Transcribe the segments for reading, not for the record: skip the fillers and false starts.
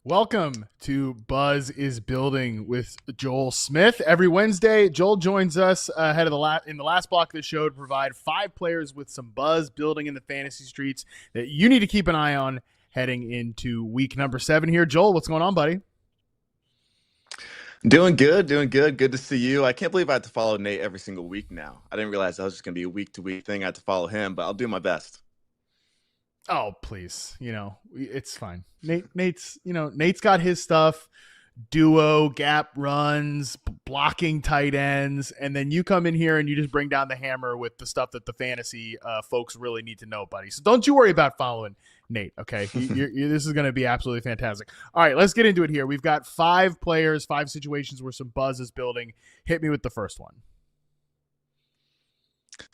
Welcome to Buzz is Building with Joel Smith. Every Wednesday, Joel joins us ahead of in the last block of the show to provide 5 players with some buzz building in the fantasy streets that you need to keep an eye on heading into week number 7 here. Joel, what's going on, buddy? Doing good, doing good. Good to see you. I can't believe I have to follow Nate every single week now. I didn't realize that was just going to be a week to week thing. I had to follow him, but I'll do my best. Oh, please. It's fine. Nate's got his stuff, duo, gap runs, blocking tight ends, and then you come in here and you just bring down the hammer with the stuff that the fantasy folks really need to know, buddy. So don't you worry about following Nate, okay? This is going to be absolutely fantastic. All right, let's get into it here. We've got 5 players, 5 situations where some buzz is building. Hit me with the first one.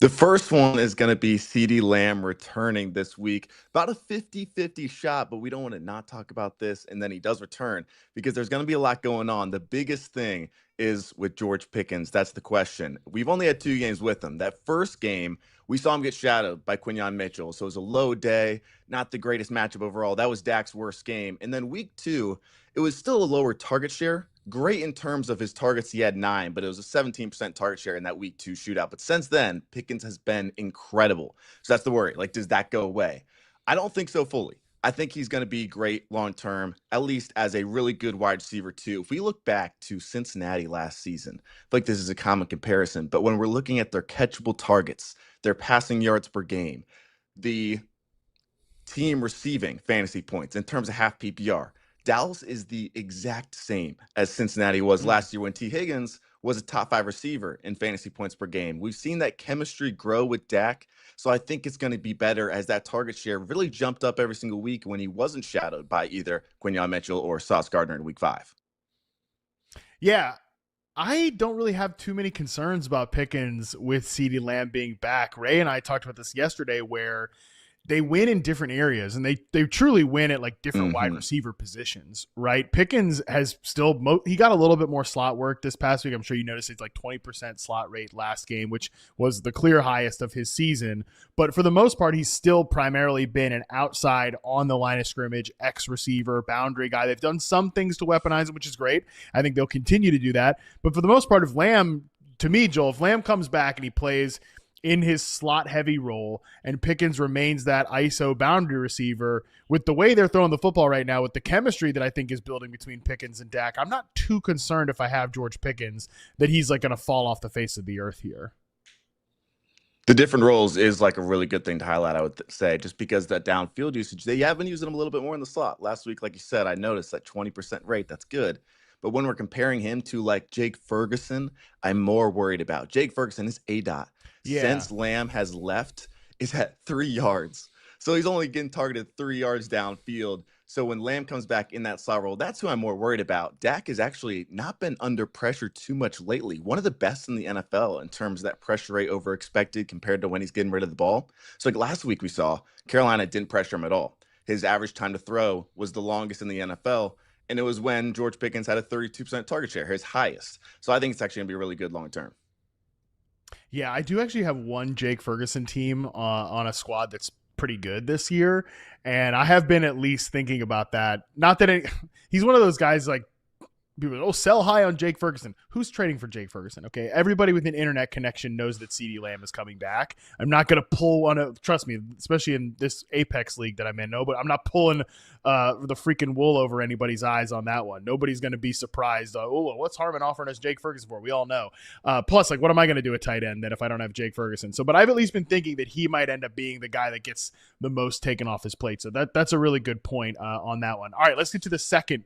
The first one is going to be CeeDee Lamb returning this week. About a 50-50 shot, but we don't want to not talk about this. And then he does return because there's going to be a lot going on. The biggest thing is with George Pickens. That's the question. We've only had 2 games with him. That first game, we saw him get shadowed by Quinyon Mitchell. So it was a low day, not the greatest matchup overall. That was Dak's worst game. And then week 2, it was still a lower target share. Great in terms of his targets. He had 9, but it was a 17% target share in that week 2 shootout. But since then, Pickens has been incredible. So that's the worry. Like, does that go away? I don't think so fully. I think he's going to be great long term, at least as a really good wide receiver too. If we look back to Cincinnati last season, I feel like this is a common comparison, but when we're looking at their catchable targets, their passing yards per game, the team receiving fantasy points in terms of half PPR, Dallas is the exact same as Cincinnati was last year when T. Higgins was a top 5 receiver in fantasy points per game. We've seen that chemistry grow with Dak, so I think it's going to be better as that target share really jumped up every single week when he wasn't shadowed by either Quinyon Mitchell or Sauce Gardner in week 5. Yeah, I don't really have too many concerns about Pickens with CeeDee Lamb being back. Ray and I talked about this yesterday where they win in different areas and they truly win at like different wide Mm-hmm. receiver positions, right? Pickens has still he got a little bit more slot work this past week. I'm sure you noticed it's like 20% slot rate last game, which was the clear highest of his season. But for the most part, he's still primarily been an outside on the line of scrimmage, X receiver, boundary guy. They've done some things to weaponize him, which is great. I think they'll continue to do that. But for the most part, if Lamb, to me, Joel, if Lamb comes back and he plays in his slot heavy role and Pickens remains that ISO boundary receiver, with the way they're throwing the football right now, with the chemistry that I think is building between Pickens and Dak, I'm not too concerned if I have George Pickens that he's like going to fall off the face of the earth here. The different roles is like a really good thing to highlight, I would say, just because that downfield usage, they have been using him a little bit more in the slot. Last week, like you said, I noticed that 20% rate. That's good. But when we're comparing him to like Jake Ferguson, I'm more worried about. Jake Ferguson is ADOT. Yeah. Since Lamb has left, is at 3 yards. So he's only getting targeted 3 yards downfield. So when Lamb comes back in that slot role, that's who I'm more worried about. Dak has actually not been under pressure too much lately. One of the best in the NFL in terms of that pressure rate over expected compared to when he's getting rid of the ball. So like last week we saw Carolina didn't pressure him at all. His average time to throw was the longest in the NFL. And it was when George Pickens had a 32% target share, his highest. So I think it's actually going to be really good long term. Yeah, I do actually have one Jake Ferguson team on a squad that's pretty good this year, and I have been at least thinking about that. Not that he's one of those guys like people, oh, sell high on Jake Ferguson. Who's trading for Jake Ferguson? Okay, everybody with an internet connection knows that CeeDee Lamb is coming back. I'm not going to pull one of, trust me, especially in this Apex league that I'm in. No, but I'm not pulling the freaking wool over anybody's eyes on that one. Nobody's going to be surprised. Oh, what's Harmon offering us Jake Ferguson for? We all know. Plus, like, what am I going to do at tight end then if I don't have Jake Ferguson? So, but I've at least been thinking that he might end up being the guy that gets the most taken off his plate. So that's a really good point on that one. All right, let's get to the second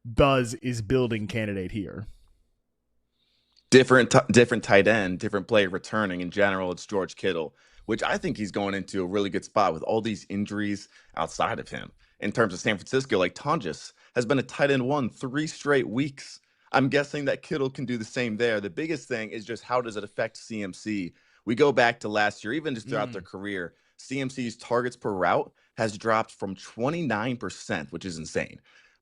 buzz is building candidate here. Different tight end, different player returning. In general, it's George Kittle, which I think he's going into a really good spot with all these injuries outside of him. In terms of San Francisco, like Tonjes has been a tight end 1 3 straight weeks. I'm guessing that Kittle can do the same there. The biggest thing is just how does it affect CMC? We go back to last year, even just throughout their career, CMC's targets per route has dropped from 29%, which is insane,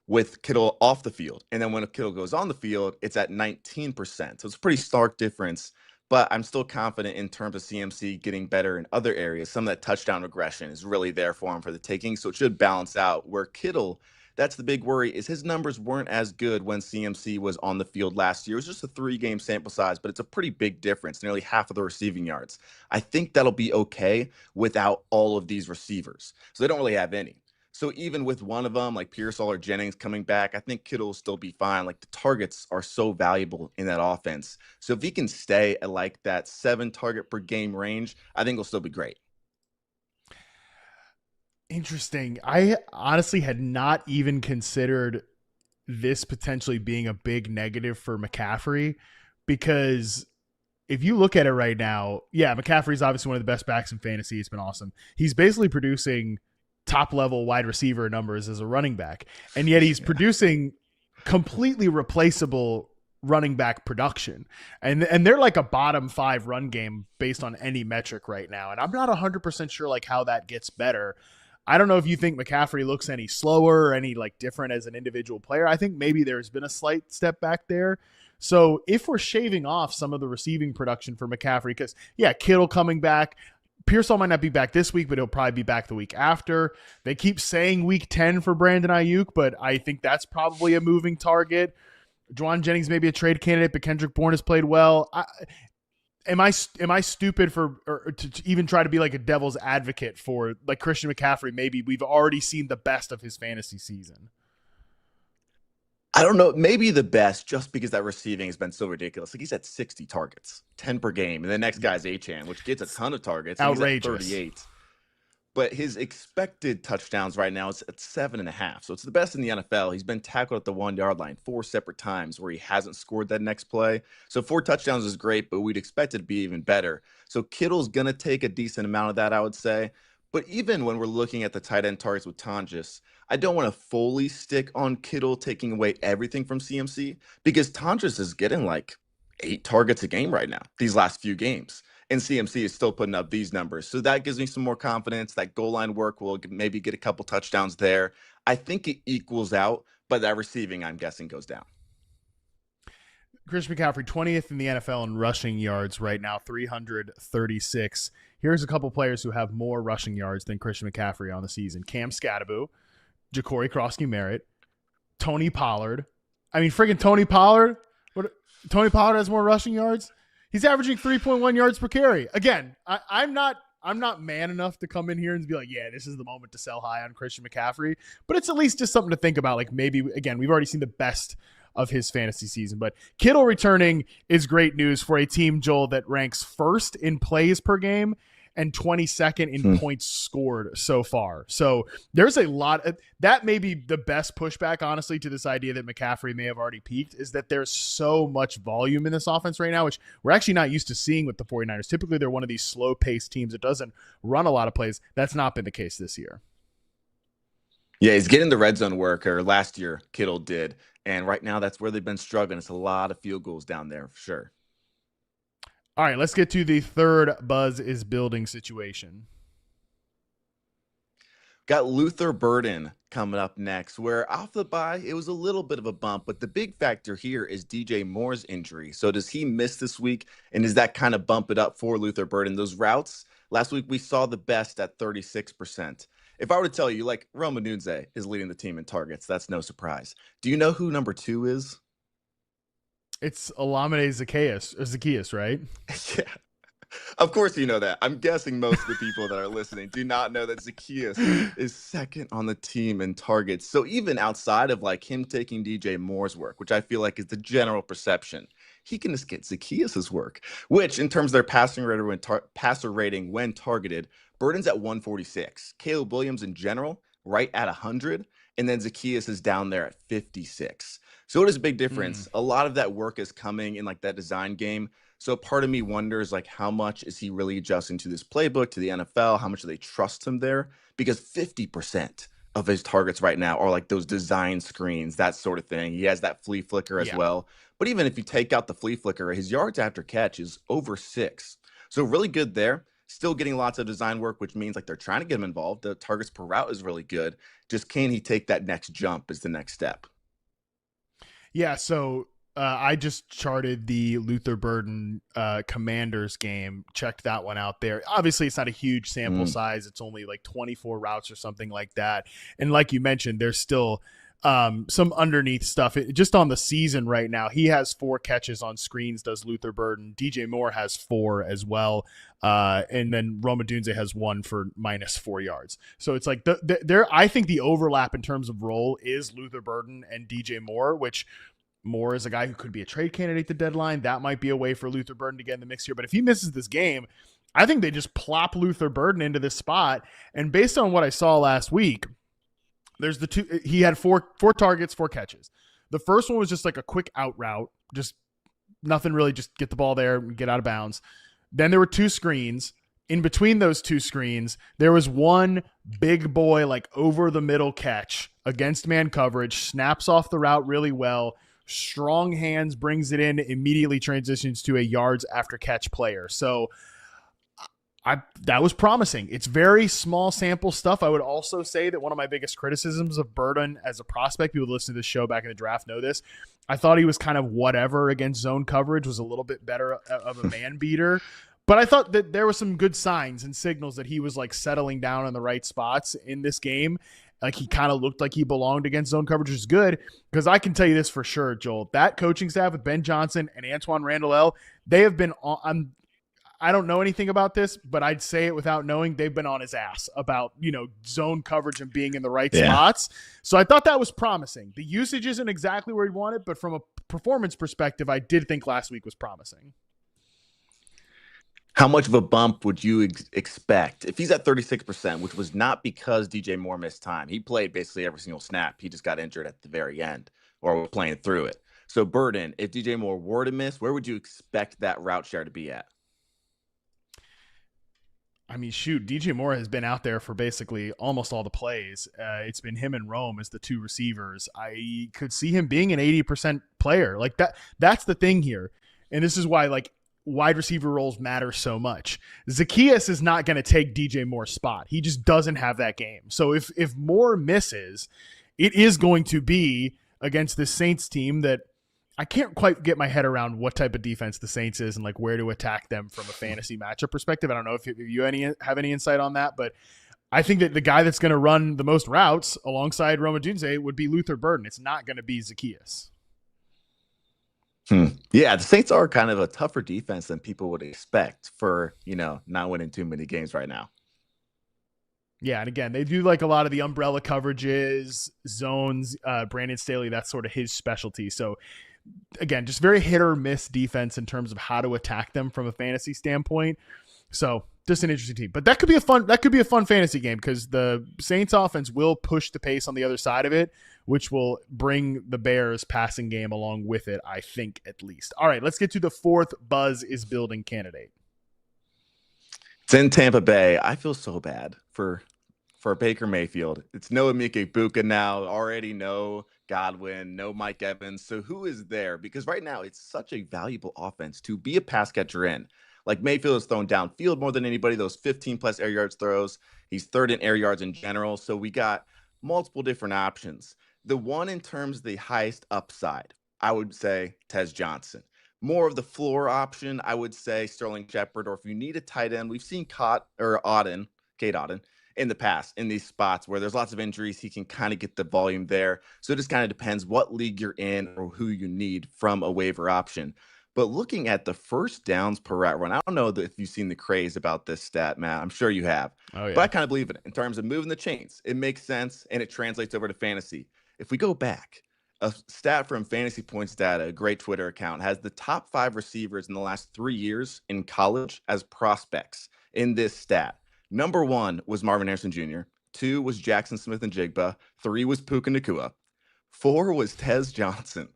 with Kittle off the field. And then when Kittle goes on the field, it's at 19%. So it's a pretty stark difference. But I'm still confident in terms of CMC getting better in other areas. Some of that touchdown regression is really there for him for the taking. So it should balance out where Kittle That's the big worry, is his numbers weren't as good when CMC was on the field last year. It was just a 3-game sample size, but it's a pretty big difference, nearly half of the receiving yards. I think that'll be okay without all of these receivers. So they don't really have any. So even with one of them, like Pearsall or Jennings coming back, I think Kittle will still be fine. Like the targets are so valuable in that offense. So if he can stay at like that 7 target per game range, I think he'll still be great. Interesting. I honestly had not even considered this potentially being a big negative for McCaffrey, because if you look at it right now, yeah, McCaffrey's obviously one of the best backs in fantasy. It's been awesome. He's basically producing top level wide receiver numbers as a running back, and yet he's producing completely replaceable running back production. And they're like a bottom 5 run game based on any metric right now. And I'm not 100% sure like how that gets better. I don't know if you think McCaffrey looks any slower or any like different as an individual player. I think maybe there's been a slight step back there. So if we're shaving off some of the receiving production for McCaffrey, because yeah, Kittle coming back, Pearsall might not be back this week, but he'll probably be back the week after. They keep saying week 10 for Brandon Ayuk, but I think that's probably a moving target. Juwan Jennings may be a trade candidate, but Kendrick Bourne has played well. Am I stupid to even try to be like a devil's advocate for like Christian McCaffrey? Maybe we've already seen the best of his fantasy season. I don't know, maybe the best, just because that receiving has been so ridiculous. Like he's at 60 targets, 10 per game, and the next guy's Achan, which gets a ton of targets. Outrageous. He's at 38. But his expected touchdowns right now is at 7.5. So it's the best in the NFL. He's been tackled at the 1-yard line 4 separate times where he hasn't scored that next play. So 4 touchdowns is great, but we'd expect it to be even better. So Kittle's going to take a decent amount of that, I would say. But even when we're looking at the tight end targets with Tonjes, I don't want to fully stick on Kittle taking away everything from CMC, because Tonjes is getting like 8 targets a game right now, these last few games. And CMC is still putting up these numbers. So that gives me some more confidence. That goal line work will maybe get a couple touchdowns there. I think it equals out, but that receiving, I'm guessing, goes down. Christian McCaffrey, 20th in the NFL in rushing yards right now, 336. Here's a couple players who have more rushing yards than Christian McCaffrey on the season. Cam Scatterbo, Ja'Cory Krosky-Merritt, Tony Pollard. I mean, friggin' Tony Pollard. Tony Pollard has more rushing yards? He's averaging 3.1 yards per carry. Again, I'm not man enough to come in here and be like, yeah, this is the moment to sell high on Christian McCaffrey. But it's at least just something to think about. Like maybe, again, we've already seen the best of his fantasy season. But Kittle returning is great news for a team, Joel, that ranks first in plays per game and 22nd in points scored so far. So there's a lot of, that may be the best pushback, honestly, to this idea that McCaffrey may have already peaked, is that there's so much volume in this offense right now, which we're actually not used to seeing with the 49ers. Typically, they're one of these slow-paced teams that doesn't run a lot of plays. That's not been the case this year. Yeah, he's getting the red zone work, or last year Kittle did. And right now that's where they've been struggling. It's a lot of field goals down there for sure. All right, let's get to the third buzz is building situation. Got Luther Burden coming up next, where off the bye, it was a little bit of a bump, but the big factor here is DJ Moore's injury. So does he miss this week? And does that kind of bump it up for Luther Burden? Those routes, last week we saw the best at 36%. If I were to tell you, like, Rome Odunze is leading the team in targets, that's no surprise. Do you know who number 2 is? It's Olamide Zaccheaus, right? Yeah. Of course you know that. I'm guessing most of the people that are listening do not know that Zaccheaus is second on the team in targets. So even outside of like him taking DJ Moore's work, which I feel like is the general perception, he can just get Zaccheaus' work, which in terms of their passer rating when targeted, Burden's at 146. Caleb Williams in general, right at 100. And then Zaccheaus is down there at 56. So it is a big difference. A lot of that work is coming in like that design game. So part of me wonders, like, how much is he really adjusting to this playbook, to the NFL? How much do they trust him there? Because 50% of his targets right now are like those design screens, that sort of thing. He has that flea flicker as well. But even if you take out the flea flicker, his yards after catch is over 6. So really good there. Still getting lots of design work, which means like they're trying to get him involved. The targets per route is really good. Just can he take that next jump is the next step. Yeah, so I just charted the Luther Burden Commanders game, checked that one out there. Obviously, it's not a huge sample size. It's only like 24 routes or something like that. And like you mentioned, there's still some underneath stuff. Just on the season right now, he has 4 catches on screens, does Luther Burden. DJ Moore has 4 as well. And then Roma Dunze has 1 for -4 yards. So it's like there. I think the overlap in terms of role is Luther Burden and DJ Moore, which Moore is a guy who could be a trade candidate at the deadline. That might be a way for Luther Burden to get in the mix here. But if he misses this game, I think they just plop Luther Burden into this spot. And based on what I saw last week, there's the 2. He had four targets, 4 catches. The first one was just like a quick out route, just nothing really, just get the ball there and get out of bounds. Then there were 2 screens. In between those 2 screens, there was one big boy, like over the middle catch against man coverage, snaps off the route really well. Strong hands, brings it in, immediately transitions to a yards after catch player. So that was promising. It's very small sample stuff. I would also say that one of my biggest criticisms of Burden as a prospect, people who listen to this show back in the draft know this. I thought he was kind of whatever against zone coverage, was a little bit better of a man beater. But I thought that there were some good signs and signals that he was like settling down in the right spots in this game. Like he kind of looked like he belonged against zone coverage, which is good, because I can tell you this for sure, Joel. That coaching staff with Ben Johnson and Antoine Randall, they have been on. I don't know anything about this, but I'd say it without knowing. They've been on his ass about, zone coverage and being in the right spots. So I thought that was promising. The usage isn't exactly where he wanted, but from a performance perspective, I did think last week was promising. How much of a bump would you expect if he's at 36%, which was not because DJ Moore missed time? He played basically every single snap. He just got injured at the very end or was playing through it. So Burden, if DJ Moore were to miss, where would you expect that route share to be at? I mean, shoot, DJ Moore has been out there for basically almost all the plays. It's been him and Rome as the 2 receivers. I could see him being an 80% player. Like that. That's the thing here. And this is why, like, wide receiver roles matter so much. Zacchaeus is not going to take DJ Moore's spot. He just doesn't have that game. So if Moore misses, it is going to be against the Saints team that I can't quite get my head around what type of defense the Saints is and like where to attack them from a fantasy matchup perspective. I don't know if you have any insight on that, but I think that the guy that's going to run the most routes alongside Roma Dunze would be Luther Burden. It's not going to be Zacchaeus. Yeah, the Saints are kind of a tougher defense than people would expect for, not winning too many games right now. Yeah, and again, they do like a lot of the umbrella coverages, zones, Brandon Staley, that's sort of his specialty. So again, just very hit or miss defense in terms of how to attack them from a fantasy standpoint. So just an interesting team, but that could be a fun fantasy game because the Saints offense will push the pace on the other side of it, which will bring the Bears passing game along with it, I think, at least. All right, let's get to the 4th buzz is building candidate. It's in Tampa Bay. I feel so bad for Baker Mayfield. It's no Emeka Buka now, already no Godwin, no Mike Evans. So who is there? Because right now it's such a valuable offense to be a pass catcher in. Like Mayfield is thrown downfield more than anybody, those 15-plus air yards throws. He's 3rd in air yards in general. So we got multiple different options. The one in terms of the highest upside, I would say Tez Johnson. More of the floor option, I would say Sterling Shepard. Or if you need a tight end, we've seen Cade Otton in the past in these spots where there's lots of injuries. He can kind of get the volume there. So it just kind of depends what league you're in or who you need from a waiver option. But looking at the first downs per route run, I don't know if you've seen the craze about this stat, Matt. I'm sure you have. Oh, yeah. But I kind of believe in it in terms of moving the chains. It makes sense, and it translates over to fantasy. If we go back, a stat from Fantasy Points Data, a great Twitter account, has the top 5 receivers in the last 3 years in college as prospects in this stat. Number 1 was Marvin Harrison Jr. 2 was Jackson Smith-Njigba. 3 was Puka Nacua. 4 was Tez Johnson.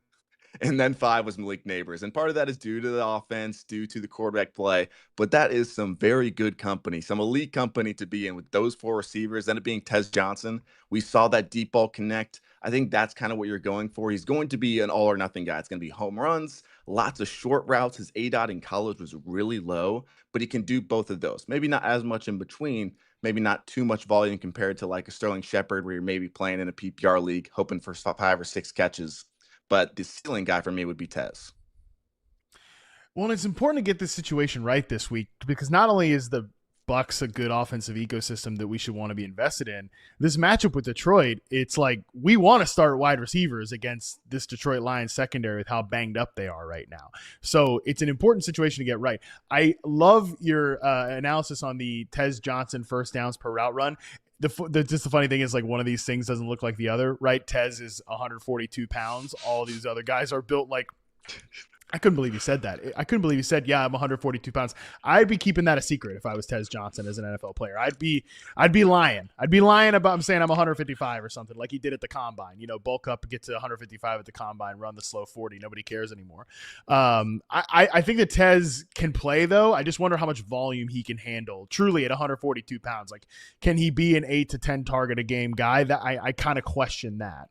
And then 5 was Malik Neighbors. And part of that is due to the offense, due to the quarterback play. But that is some very good company, some elite company to be in with those 4 receivers. Then it being Tez Johnson. We saw that deep ball connect. I think that's kind of what you're going for. He's going to be an all or nothing guy. It's going to be home runs, lots of short routes. His ADOT in college was really low, but he can do both of those. Maybe not as much in between, maybe not too much volume compared to like a Sterling Shepard where you're maybe playing in a PPR league, hoping for 5 or 6 catches. But the ceiling guy for me would be Tez. Well, it's important to get this situation right this week because not only is the Bucks a good offensive ecosystem that we should want to be invested in. This matchup with Detroit, it's like we want to start wide receivers against this Detroit Lions secondary with how banged up they are right now. So it's an important situation to get right. I love your analysis on the Tez Johnson first downs per route run. Just the funny thing is, like, one of these things doesn't look like the other, right? Tez is 142 pounds. All these other guys are built like, I couldn't believe you said that. I couldn't believe you said, yeah, I'm 142 pounds. I'd be keeping that a secret if I was Tez Johnson as an NFL player. I'd be lying. I'd be lying about I'm saying I'm 155 or something like he did at the combine. You know, bulk up, get to 155 at the combine, run the slow 40. Nobody cares anymore. I think that Tez can play, though. I just wonder how much volume he can handle truly at 142 pounds. Like, can he be an 8 to 10 target a game guy? That I kind of question that.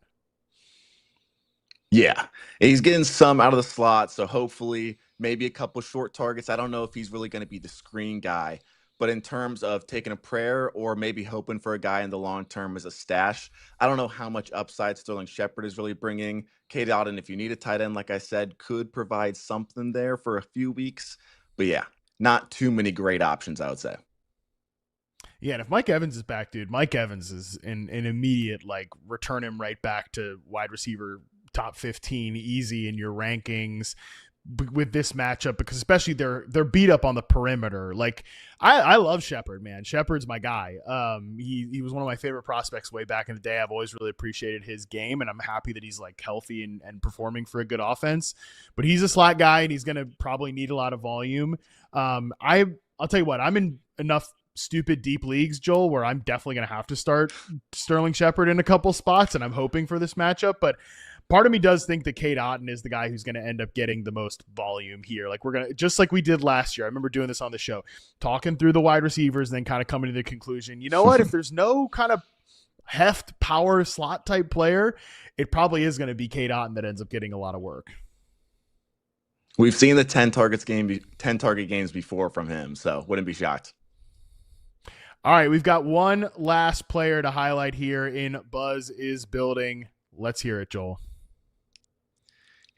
Yeah, he's getting some out of the slot, so hopefully maybe a couple short targets. I don't know if he's really going to be the screen guy, but in terms of taking a prayer or maybe hoping for a guy in the long term as a stash, I don't know how much upside Sterling Shepard is really bringing. Kate Otten, if you need a tight end, like I said, could provide something there for a few weeks. But yeah, not too many great options, I would say. Yeah, and if Mike Evans is back, dude, Mike Evans is an immediate, like, return him right back to wide receiver top 15 easy in your rankings with this matchup, because especially they're beat up on the perimeter. Like, I love Shepard, man. Shepard's my guy. He was one of my favorite prospects way back in the day. I've always really appreciated his game, and I'm happy that he's like healthy and performing for a good offense. But he's a slot guy, and he's going to probably need a lot of volume. I'll tell you what, I'm in enough stupid deep leagues, Joel, where I'm definitely going to have to start Sterling Shepard in a couple spots, and I'm hoping for this matchup. But part of me does think that Kate Otten is the guy who's going to end up getting the most volume here. Like, we're going to, just like we did last year. I remember doing this on the show, talking through the wide receivers and then kind of coming to the conclusion, you know what, if there's no kind of heft power slot type player, it probably is going to be Kate Otten that ends up getting a lot of work. We've seen the 10 target games before from him, so wouldn't be shocked. All right, we've got one last player to highlight here in Buzz is Building. Let's hear it, Joel.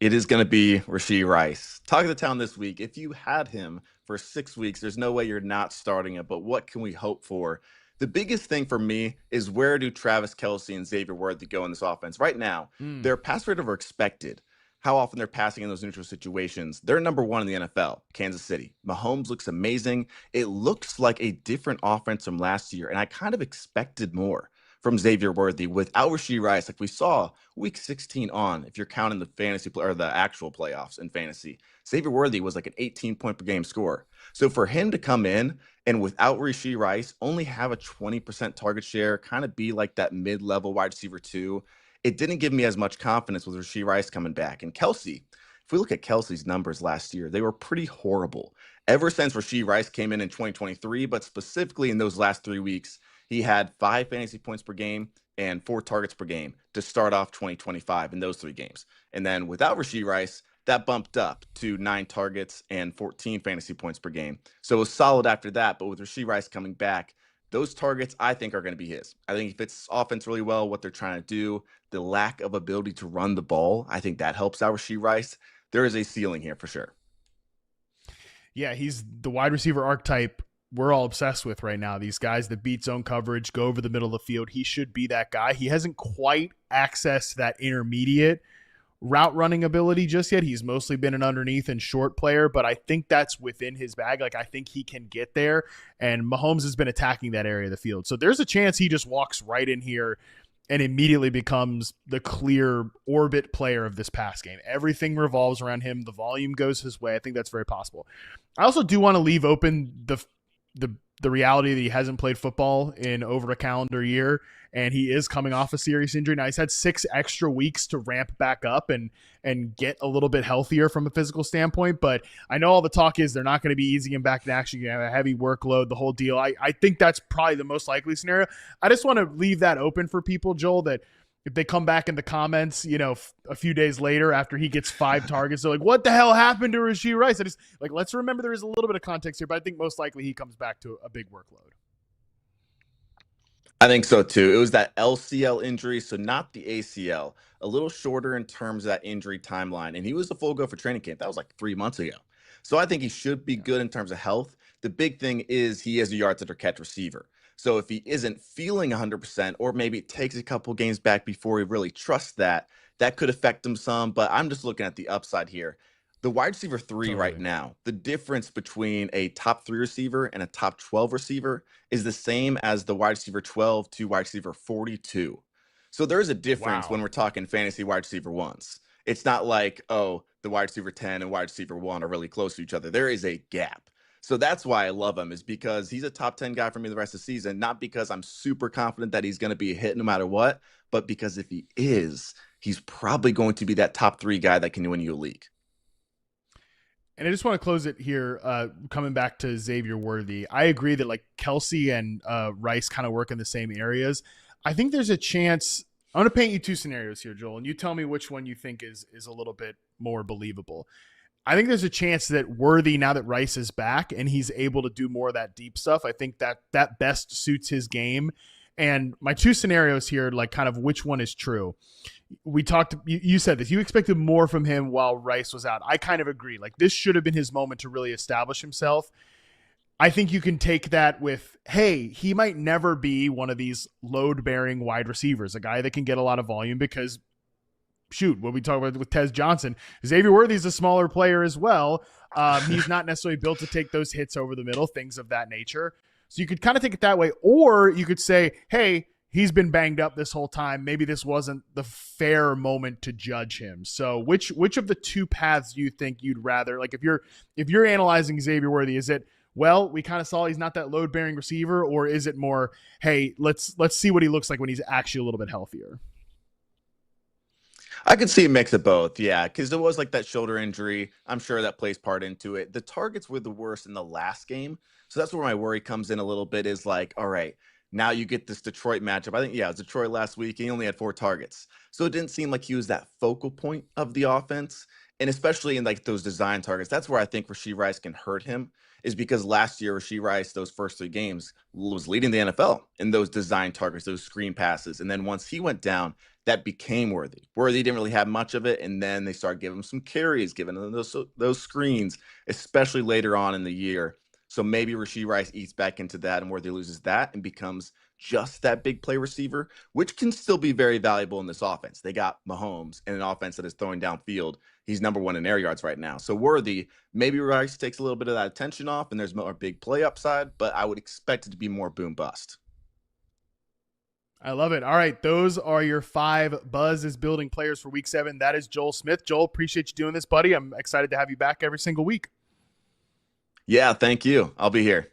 It is going to be Rasheed Rice. Talk of the town this week. If you had him for 6 weeks, there's no way you're not starting him, but what can we hope for? The biggest thing for me is, where do Travis Kelce and Xavier Worthy go in this offense? Right now, their pass rate over expected, how often they're passing in those neutral situations, they're number one in the NFL, Kansas City. Mahomes looks amazing. It looks like a different offense from last year, and I kind of expected more from Xavier Worthy without Rasheed Rice, like we saw week 16 on, if you're counting the fantasy or the actual playoffs in fantasy. Xavier Worthy was like an 18-point per game scorer. So for him to come in and without Rasheed Rice only have a 20% target share, kind of be like that mid-level wide receiver 2, it didn't give me as much confidence with Rasheed Rice coming back. And Kelce, if we look at Kelce's numbers last year, they were pretty horrible ever since Rasheed Rice came in 2023, but specifically in those last 3 weeks, he had 5 fantasy points per game and 4 targets per game to start off 2025 in those 3 games. And then without Rasheed Rice, that bumped up to 9 targets and 14 fantasy points per game. So it was solid after that. But with Rasheed Rice coming back, those targets, I think, are going to be his. I think he fits offense really well, what they're trying to do. The lack of ability to run the ball, I think that helps out Rasheed Rice. There is a ceiling here for sure. Yeah, he's the wide receiver archetype we're all obsessed with right now. These guys that beat zone coverage, go over the middle of the field. He should be that guy. He hasn't quite accessed that intermediate route running ability just yet. He's mostly been an underneath and short player, but I think that's within his bag. Like, I think he can get there, and Mahomes has been attacking that area of the field. So there's a chance he just walks right in here and immediately becomes the clear orbit player of this pass game. Everything revolves around him. The volume goes his way. I think that's very possible. I also do want to leave open the reality that he hasn't played football in over a calendar year, and he is coming off a serious injury. Now, he's had 6 extra weeks to ramp back up and get a little bit healthier from a physical standpoint, but I know all the talk is they're not going to be easing him back in action. You have a heavy workload, the whole deal. I think that's probably the most likely scenario. I just want to leave that open for people, Joel, that if they come back in the comments, a few days later after he gets 5 targets, they're like, what the hell happened to Rasheed Rice? I just, let's remember there is a little bit of context here, but I think most likely he comes back to a big workload. I think so too. It was that LCL injury, so not the ACL, a little shorter in terms of that injury timeline. And he was a full go for training camp. That was like 3 months ago. So I think he should be good in terms of health. The big thing is he is a yards after catch receiver. So if he isn't feeling 100%, or maybe it takes a couple games back before he really trusts that, that could affect him some. But I'm just looking at the upside here. The wide receiver 3 right Totally. now, the difference between a top 3 receiver and a top 12 receiver is the same as the wide receiver 12 to wide receiver 42. So there is a difference when Wow. we're talking fantasy wide receiver ones. It's not like, oh, the wide receiver 10 and wide receiver 1 are really close to each other. There is a gap. So that's why I love him, is because he's a top 10 guy for me the rest of the season, not because I'm super confident that he's going to be a hit no matter what, but because if he is, he's probably going to be that top 3 guy that can win you a league. And I just want to close it here, coming back to Xavier Worthy. I agree that like Kelsey and Rice kind of work in the same areas. I think there's a chance. I'm going to paint you two scenarios here, Joel, and you tell me which one you think is a little bit more believable. I think there's a chance that Worthy, now that Rice is back and he's able to do more of that deep stuff, I think that best suits his game. And my two scenarios here, like kind of which one is true. We talked, you said this, you expected more from him while Rice was out. I kind of agree. Like this should have been his moment to really establish himself. I think you can take that with, hey, he might never be one of these load-bearing wide receivers, a guy that can get a lot of volume because, shoot, what we talk about with Tez Johnson, Xavier Worthy's a smaller player as well. He's not necessarily built to take those hits over the middle, things of that nature. So you could kind of take it that way, or you could say, hey, he's been banged up this whole time. Maybe this wasn't the fair moment to judge him. So which of the two paths do you think you'd rather, like if you're analyzing Xavier Worthy, is it, well, we kind of saw he's not that load-bearing receiver, or is it more, hey, let's see what he looks like when he's actually a little bit healthier? I could see a mix of both, yeah, because there was like that shoulder injury. I'm sure that plays part into it. The targets were the worst in the last game. So that's where my worry comes in a little bit, is like, all right, now you get this Detroit matchup. I think, yeah, it was Detroit last week. He only had 4 targets. So it didn't seem like he was that focal point of the offense. And especially in like those design targets, that's where I think Rasheed Rice can hurt him, is because last year, Rasheed Rice, those first 3 games, was leading the NFL in those design targets, those screen passes. And then once he went down, that became Worthy. Worthy didn't really have much of it, and then they started giving him some carries, giving him those screens, especially later on in the year. So maybe Rasheed Rice eats back into that, and Worthy loses that and becomes just that big play receiver, which can still be very valuable in this offense. They got Mahomes in an offense that is throwing downfield. He's number 1 in air yards right now. So Worthy, maybe Rice takes a little bit of that attention off, and there's more big play upside, but I would expect it to be more boom bust. I love it. All right, those are your 5 Buzz is building players for week 7. That is Joel Smith. Joel, appreciate you doing this, buddy. I'm excited to have you back every single week. Yeah, thank you. I'll be here.